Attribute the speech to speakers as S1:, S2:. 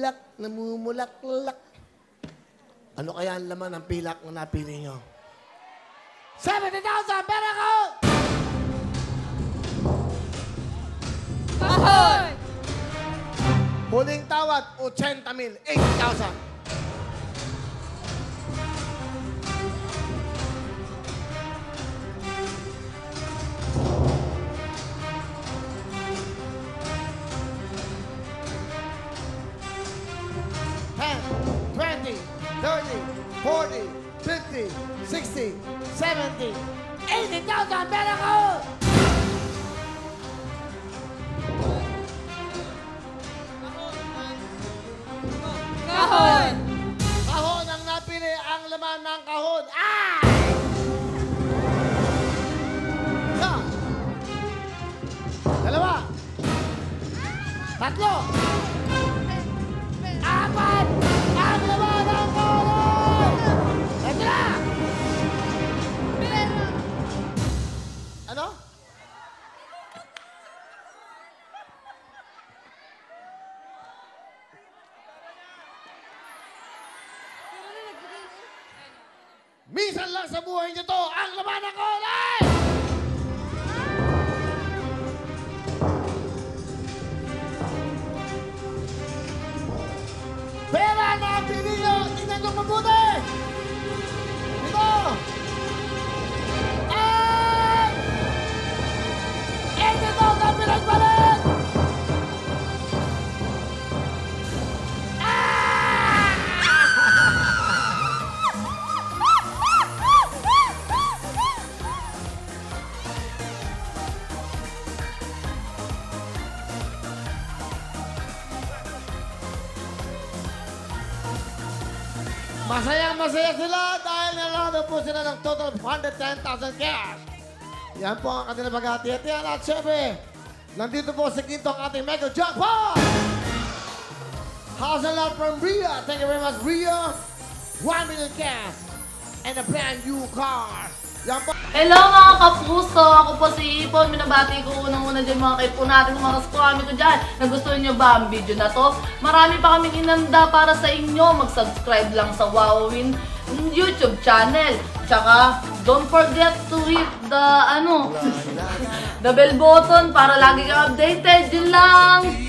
S1: pilak, namumulak-lak. Ano kaya ang laman ng pilak na napili nyo? 70,000! Pera ko!
S2: Kahon!
S1: Huling tawad, 80,000. 80,000. $10, $20, $30, $40, $50, $60, $70, $80,000. Pera ko!
S2: Kahon!
S1: Kahon ang napili, ang laman ng kahon. Ay! Isa. Dalawa. Tatlo. Apat. Ang laman ng kahon. Ito na. Ano? Minsan lang sa buhay niyo to, ang laman ng kulay! Pera na ang pili niyo! Tingnan niyo mabuti! Ito! Ay! Ito ka pinagbalik! Masayang-masaya sila dahil nanalo po sila ng total of 110,000 cash. Yan po ang kanilang paghati-hatian. At syempre, nandito po sa quinto ang ating mega jackpot! House and lot from Ria. Thank you very much, Ria. 1 million cash and a brand new car. Yan po.
S3: Hello mga kapuso! Ako po si Ipon. Minabati ko unang-una dyan mga kaipo natin, mga kaskwami ko dyan. Nagustuhan nyo ba ang video na to? Marami pa kaming inanda para sa inyo. Mag-subscribe lang sa Wowin YouTube channel. Tsaka, don't forget to hit the, the bell button para lagi kang updated. Yun lang!